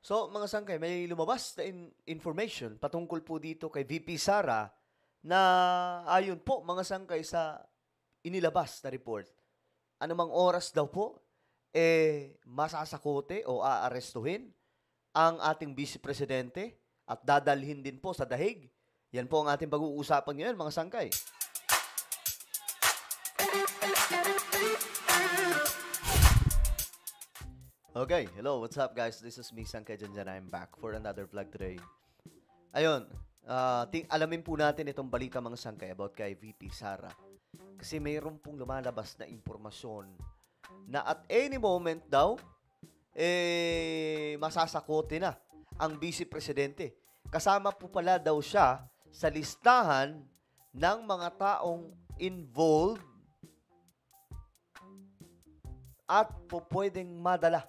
So, mga sangkay, may lumabas na information patungkol po dito kay VP Sara na ayon po, mga sangkay, sa inilabas na report. Anumang oras daw po, masasakote o aarestuhin ang ating Vice Presidente at dadalhin din po sa dahig. Yan po ang ating pag-uusapan ngayon, mga sangkay. Okay, hello, what's up guys? This is me, Sangkay Janjan. I'm back for another vlog today. Ayun, alamin po natin itong balita, mga sangkay, about kay VP Sara. Kasi mayroon pong lumalabas na impormasyon na at any moment daw, masasakote na ang Vice Presidente. Kasama po pala daw siya sa listahan ng mga taong involved at po pwedeng madala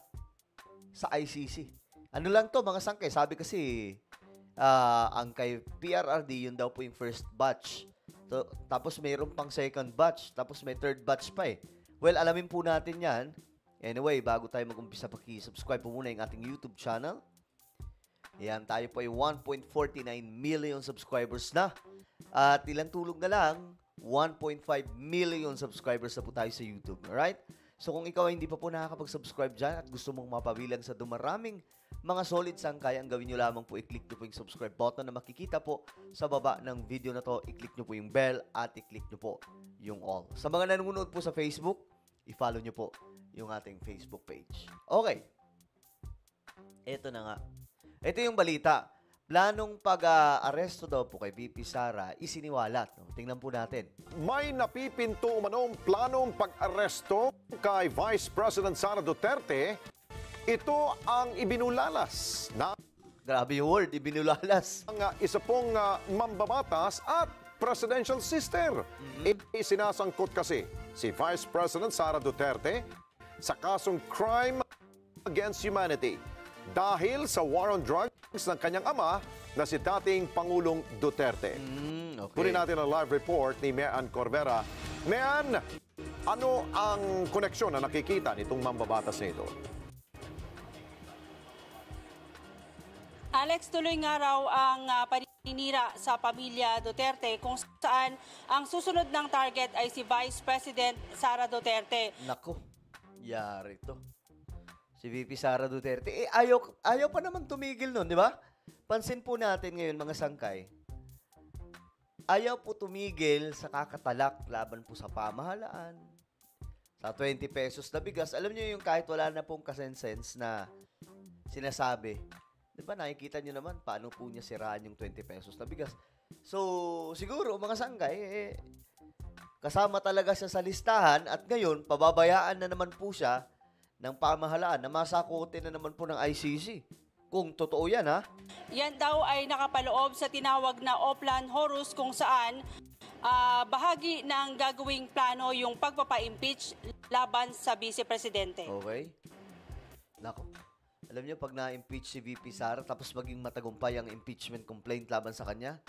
sa ICC. Ano lang to, mga sangkay? Sabi kasi, ang kay PRRD, yun daw po yung first batch. So, tapos mayroon pang second batch. Tapos may third batch pa eh. Well, alamin po natin yan. Anyway, bago tayo mag-umpisa, paki-subscribe po muna yung ating YouTube channel. Yan, tayo po ay 1.49 million subscribers na. At ilang tulog na lang, 1.5 million subscribers na po tayo sa YouTube. Alright? So kung ikaw ay hindi pa po nakakapag-subscribe dyan at gusto mong mapabilang sa dumaraming mga solid sangkay, ang gawin nyo lamang po, i-click nyo po yung subscribe button na makikita po sa baba ng video na to. I-click nyo po yung bell at i-click nyo po yung all. Sa mga nanonood po sa Facebook, i-follow nyo po yung ating Facebook page. Okay. Ito na nga. Ito yung balita. Planong pag-aresto daw po kay VP Sara isiniwalat. No? Tingnan po natin. May napipinto umanong planong pag-aresto kay Vice President Sara Duterte. Ito ang ibinulalas na Grabe yung word, ibinulalas. ang isa pong mambabatas at presidential sister. Isinasangkot kasi si Vice President Sara Duterte sa kasong crime against humanity dahil sa war on drugs ng kanyang ama na si dating Pangulong Duterte. Okay. Kunin natin ang live report ni Mean Corvera. Mean, ano ang koneksyon na nakikita nitong mambabatas nito? Alex, tuloy nga raw ang paninira sa pamilya Duterte kung saan ang susunod ng target ay si Vice President Sara Duterte. Nako, yari to. Si VP Sara Duterte. Ayaw pa naman tumigil nun, di ba? Pansin po natin ngayon, mga sangkay. Ayaw po tumigil sa kakatalak laban po sa pamahalaan. Sa 20 pesos na bigas. Alam niyo yung kahit wala na pong kasensens na sinasabi. Di ba, nakikita niyo naman paano po niya siraan yung 20 pesos na bigas. So, siguro, mga sangkay, kasama talaga siya sa listahan at ngayon, pababayaan na naman po siya ng pamahalaan na masakote na naman po ng ICC. Kung totoo yan, ha? Yan daw ay nakapaloob sa tinawag na Oplan Horus kung saan bahagi ng gagawing plano yung pagpapa-impeach laban sa Vice Presidente. Okay. Nako. Alam niyo, pag na-impeach si VP Sara tapos maging matagumpay ang impeachment complaint laban sa kanya,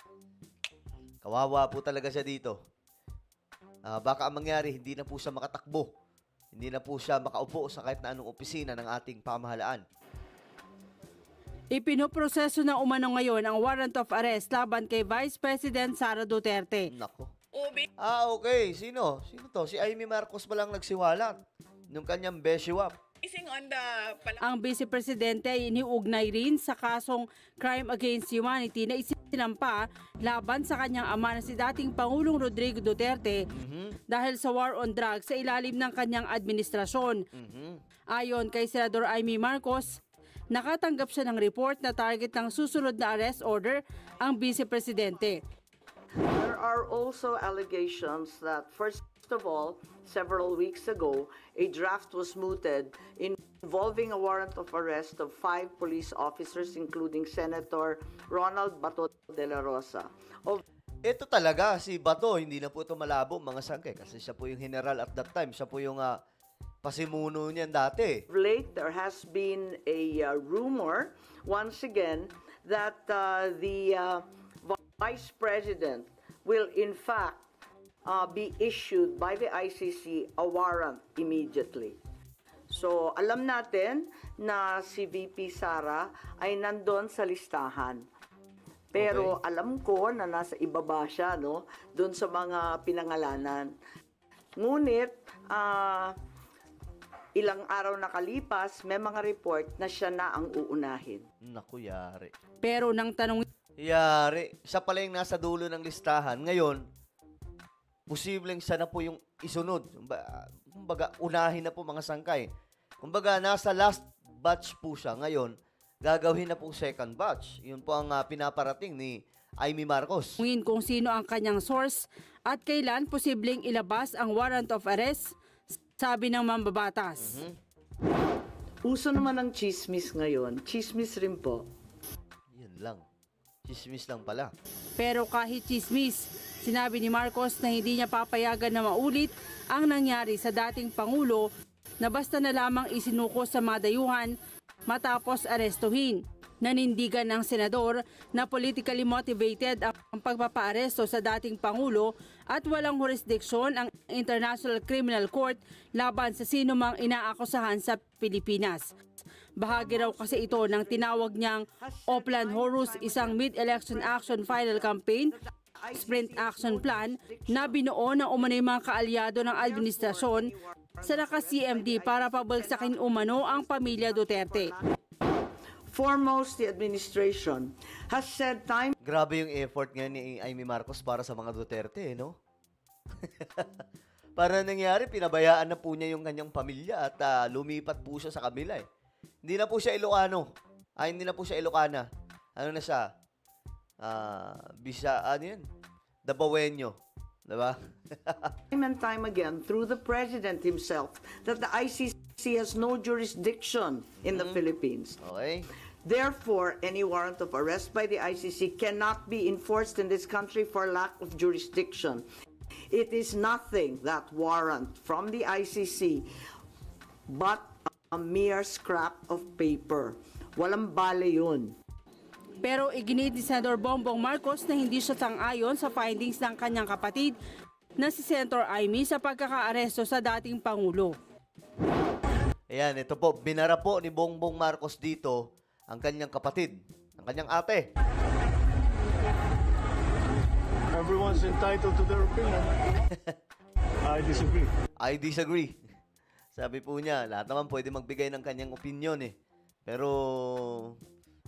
kawawa po talaga siya dito. Baka ang mangyari, hindi na po siya makatakbo. Hindi na po siya makaupo sa kahit na anong opisina ng ating pamahalaan. Ipinoproseso na umano ngayon ang warrant of arrest laban kay Vice President Sara Duterte. Nako. Okay. Sino? Sino to? Si Amy Marcos pa lang nagsiwalat nung kanyang beshiwap. Ang Vice Presidente ay iniugnay rin sa kasong crime against humanity na isinampa laban sa kanyang ama na si dating Pangulong Rodrigo Duterte dahil sa war on drugs sa ilalim ng kanyang administrasyon. Ayon kay Senador Amy Marcos, nakatanggap siya ng report na target ng susunod na arrest order ang Vice Presidente. There are also allegations that, first of all, several weeks ago, a draft was mooted involving a warrant of arrest of 5 police officers, including Senator Ronald Bato de la Rosa. Ito talaga, si Bato, hindi na po ito malabo, mga sangkay, kasi siya po yung general at that time. Siya po yung pasimuno niyan dati. Late, there has been a rumor, once again, that the Vice President will in fact be issued by the ICC a warrant immediately. So, alam natin na si VP Sara ay nandun sa listahan. Pero alam ko na nasa ibaba siya, no? Doon sa mga pinangalanan. Ngunit, ilang araw nakalipas, may mga report na siya na ang uunahin. Naku, yari. Pero nang tanong Yari. Siya pala yung nasa dulo ng listahan. Ngayon, posibleng siya na po yung isunod. Kumbaga, unahin na po mga sangkay. Kumbaga, nasa last batch po siya. Ngayon, gagawin na po second batch. Yun po ang pinaparating ni Amy Marcos. kung sino ang kanyang source at kailan posibleng ilabas ang warrant of arrest, sabi ng mambabatas. Uso naman ang chismis ngayon. Chismis rin po. Yun lang. Chismis lang pala. Pero kahit chismis, sinabi ni Marcos na hindi niya papayagan na maulit ang nangyari sa dating Pangulo na basta na lamang isinuko sa madayuhan matapos arestuhin. Nanindigan ng senador na politically motivated ang pagpapaaresto sa dating Pangulo at walang jurisdiksyon ang International Criminal Court laban sa sino mang inaakusahan sa Pilipinas. Bahagi raw kasi ito ng tinawag niyang Oplan Horus, isang mid-election action final campaign, sprint action plan na binuo ng umano'y mga kaalyado ng administrasyon sa naka-CMD para pabagsakin umano ang pamilya Duterte. Foremost, the administration has said time Grabe yung effort ngayon ni Amy Marcos para sa mga Duterte, no? Para nangyari, pinabayaan na po niya yung kanyang pamilya at lumipat po siya sa kabila eh. Hindi na po siya Ilocano. Hindi na po siya Ilocana. Ano na siya? Ano yun? Dabawenyo. Diba? and time again through the president himself that the ICC has no jurisdiction in the Philippines. Okay? Therefore, any warrant of arrest by the ICC cannot be enforced in this country for lack of jurisdiction. It is nothing, that warrant from the ICC, but a mere scrap of paper. Walang bale yun. Pero iginit ni Senator Bongbong Marcos na hindi siya sang-ayon sa findings ng kanyang kapatid na si Senator Amy sa pagkakaaresto sa dating Pangulo. Ayan, ito po. Binara po ni Bongbong Marcos dito ang kanyang kapatid, ang kanyang ate. Everyone's entitled to their opinion. I disagree. I disagree. Sabi po niya, lahat naman pwede magbigay ng kanyang opinion eh. Pero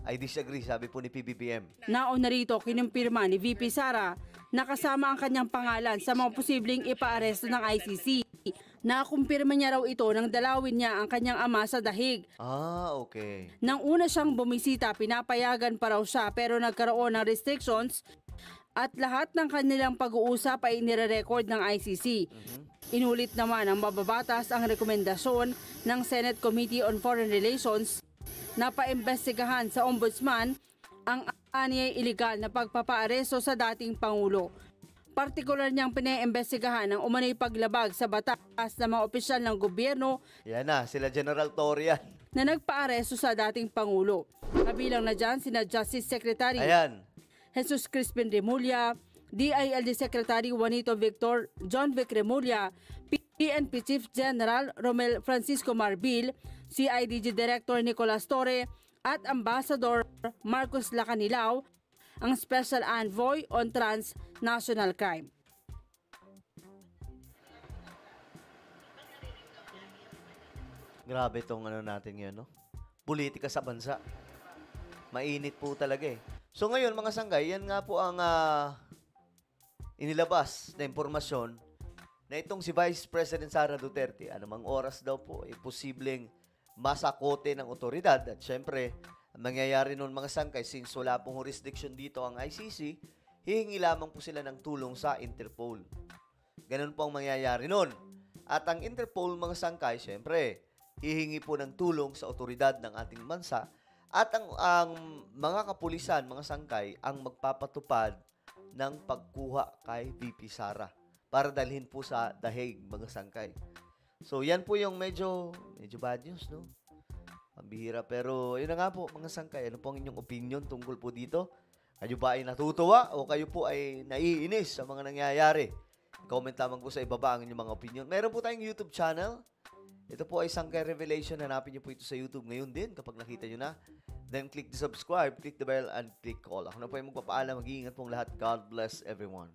I disagree, sabi po ni PBBM. Nauna rito, kinumpirma ni VP Sara na kasama ang kanyang pangalan sa mga posibleng ipaaresto ng ICC. Nakumpirma niya raw ito nang dalawin niya ang kanyang ama sa dahig. Okay. Nang una siyang bumisita, pinapayagan pa raw siya pero nagkaroon ng restrictions at lahat ng kanilang pag-uusap ay nire-record ng ICC. Inulit naman ng mababatas ang rekomendasyon ng Senate Committee on Foreign Relations na paimbestigahan sa Ombudsman ang anyay iligal na pagpapaaresto sa dating Pangulo. Partikular niyang pinaimbestigahan ang umano'y paglabag sa batas ng mga opisyal ng gobyerno Yan na, sila General Torian. na nagpaaresto sa dating Pangulo. Kabilang na dyan sina Justice Secretary Ayan. Jesus Crispin Remulla, DILG Secretary Juanito Victor, John Vic Remulla, PNP Chief General Romel Francisco Marbil, CIDG Director Nicolas Torre at Ambassador Marcos Lacanilao, ang Special Envoy on Transnational Crime. Grabe tong ano natin ngayon, no? Politika sa bansa. Mainit po talaga eh. So ngayon, mga sanggay, yan nga po ang inilabas na impormasyon na itong si Vice President Sara Duterte, anumang oras daw po, ay posibleng masakote ng otoridad. At syempre, ang mangyayari nun mga sangkay, since wala pong jurisdiction dito ang ICC, hihingi lamang po sila ng tulong sa Interpol. Ganun po ang mangyayari nun. At ang Interpol mga sangkay, syempre, hihingi po ng tulong sa otoridad ng ating bansa. At ang mga kapulisan, mga sangkay, ang magpapatupad ng pagkuha kay VP Sara para dalhin po sa The Hague, mga sangkay. So, yan po yung medyo bad news, no? Pambihira. Pero, yun na nga po, mga sangkay. Ano po ang inyong opinion tungkol po dito? Kayo ba ay natutuwa o kayo po ay naiinis sa mga nangyayari? Comment lamang po sa ibaba ang inyong mga opinion. Meron po tayong YouTube channel. Ito po ay Sangkay Revelation. Hanapin niyo po ito sa YouTube ngayon din kapag nakita niyo na. Then click the subscribe, click the bell, and click all. Ako na po ay magpapaalam. Mag-iingat pong lahat. God bless everyone.